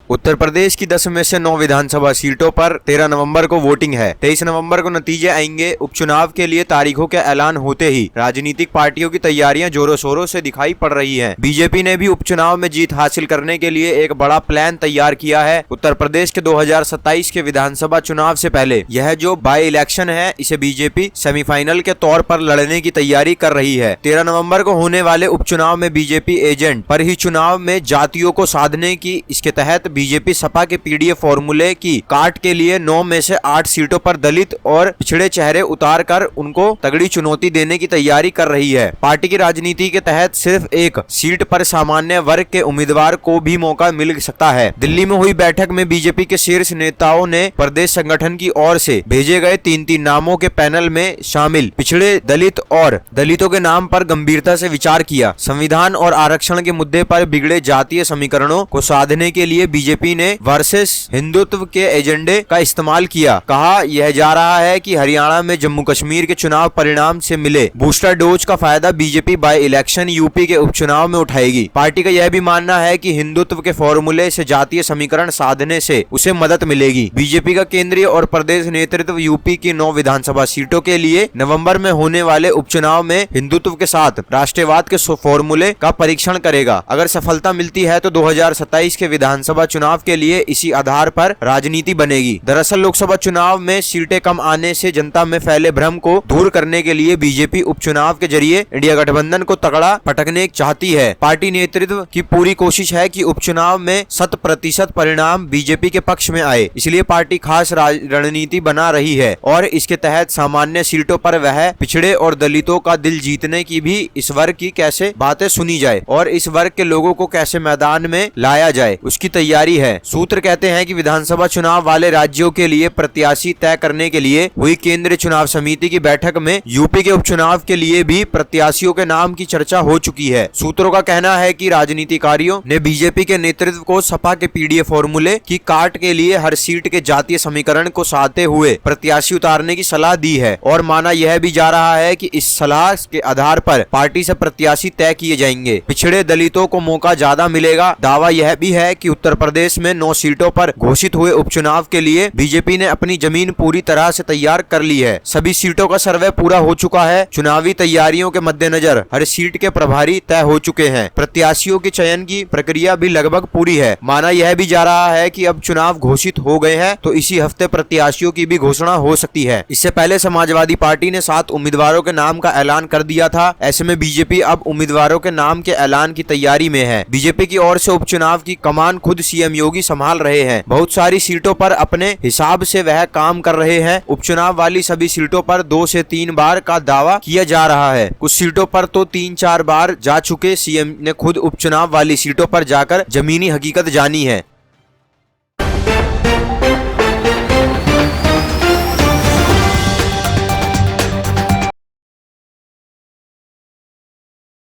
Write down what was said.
उत्तर प्रदेश की 10 में से 9 विधानसभा सीटों पर 13 नवंबर को वोटिंग है। 23 नवंबर को नतीजे आएंगे। उपचुनाव के लिए तारीखों के ऐलान होते ही राजनीतिक पार्टियों की तैयारियां जोरों शोरों से दिखाई पड़ रही हैं। बीजेपी ने भी उपचुनाव में जीत हासिल करने के लिए एक बड़ा प्लान तैयार किया है। उत्तर प्रदेश के 2027 के विधानसभा चुनाव से पहले यह जो बाई इलेक्शन है, इसे बीजेपी सेमीफाइनल के तौर पर लड़ने की तैयारी कर रही है। 13 नवंबर को होने वाले उपचुनाव में बीजेपी एजेंट पर ही चुनाव में जातियों को साधने की इसके तहत बीजेपी सपा के पीडीएफ फॉर्मूले की काट के लिए 9 में से 8 सीटों पर दलित और पिछड़े चेहरे उतार कर उनको तगड़ी चुनौती देने की तैयारी कर रही है। पार्टी की राजनीति के तहत सिर्फ एक सीट पर सामान्य वर्ग के उम्मीदवार को भी मौका मिल सकता है। दिल्ली में हुई बैठक में बीजेपी के शीर्ष नेताओं ने प्रदेश संगठन की ओर से भेजे गए 3 नामों के पैनल में शामिल पिछड़े दलित और दलितों के नाम पर गंभीरता से विचार किया। संविधान और आरक्षण के मुद्दे पर बिगड़े जातीय समीकरणों को साधने के लिए बीजेपी ने वर्सेस हिंदुत्व के एजेंडे का इस्तेमाल किया। कहा यह जा रहा है कि हरियाणा में जम्मू कश्मीर के चुनाव परिणाम से मिले बूस्टर डोज का फायदा बीजेपी बाई इलेक्शन यूपी के उपचुनाव में उठाएगी। पार्टी का यह भी मानना है कि हिंदुत्व के फॉर्मूले से जातीय समीकरण साधने से उसे मदद मिलेगी। बीजेपी का केंद्रीय और प्रदेश नेतृत्व यूपी की 9 विधानसभा सीटों के लिए नवंबर में होने वाले उपचुनाव में हिंदुत्व के साथ राष्ट्रवाद के फॉर्मूले का परीक्षण करेगा। अगर सफलता मिलती है तो 2027 के विधानसभा चुनाव के लिए इसी आधार पर राजनीति बनेगी। दरअसल लोकसभा चुनाव में सीटें कम आने से जनता में फैले भ्रम को दूर करने के लिए बीजेपी उपचुनाव के जरिए इंडिया गठबंधन को तगड़ा पटकने चाहती है। पार्टी नेतृत्व की पूरी कोशिश है कि उपचुनाव में 100% परिणाम बीजेपी के पक्ष में आए, इसलिए पार्टी खास रणनीति बना रही है और इसके तहत सामान्य सीटों पर वह पिछड़े और दलितों का दिल जीतने की भी इस वर्ग की कैसे बातें सुनी जाए और इस वर्ग के लोगों को कैसे मैदान में लाया जाए, उसकी तैयारी है। सूत्र कहते हैं कि विधानसभा चुनाव वाले राज्यों के लिए प्रत्याशी तय करने के लिए हुई केंद्रीय चुनाव समिति की बैठक में यूपी के उपचुनाव के लिए भी प्रत्याशियों के नाम की चर्चा हो चुकी है। सूत्रों का कहना है कि राजनीतिकारियों ने बीजेपी के नेतृत्व को सपा के पीडीएफ फॉर्मूले की काट के लिए हर सीट के जातीय समीकरण को साधते हुए प्रत्याशी उतारने की सलाह दी है और माना यह भी जा रहा है कि इस सलाह के आधार पर पार्टी से प्रत्याशी तय किए जाएंगे। पिछड़े दलितों को मौका ज्यादा मिलेगा। दावा यह भी है कि उत्तर प्रदेश में 9 सीटों पर घोषित हुए उपचुनाव के लिए बीजेपी ने अपनी जमीन पूरी तरह से तैयार कर ली है। सभी सीटों का सर्वे पूरा हो चुका है। चुनावी तैयारियों के मद्देनजर हर सीट के प्रभारी तय हो चुके हैं। प्रत्याशियों के चयन की प्रक्रिया भी लगभग पूरी है। माना यह भी जा रहा है कि अब चुनाव घोषित हो गए हैं तो इसी हफ्ते प्रत्याशियों की भी घोषणा हो सकती है। इससे पहले समाजवादी पार्टी ने 7 उम्मीदवारों के नाम का ऐलान कर दिया था। ऐसे में बीजेपी अब उम्मीदवारों के नाम के ऐलान की तैयारी में है। बीजेपी की ओर से उपचुनाव की कमान खुद सीएम योगी संभाल रहे हैं। बहुत सारी सीटों पर अपने हिसाब से वह काम कर रहे हैं। उपचुनाव वाली सभी सीटों पर 2 से 3 बार का दावा किया जा रहा है। कुछ सीटों पर तो 3-4 बार जा चुके सीएम ने खुद उपचुनाव वाली सीटों पर जाकर जमीनी हकीकत जानी है।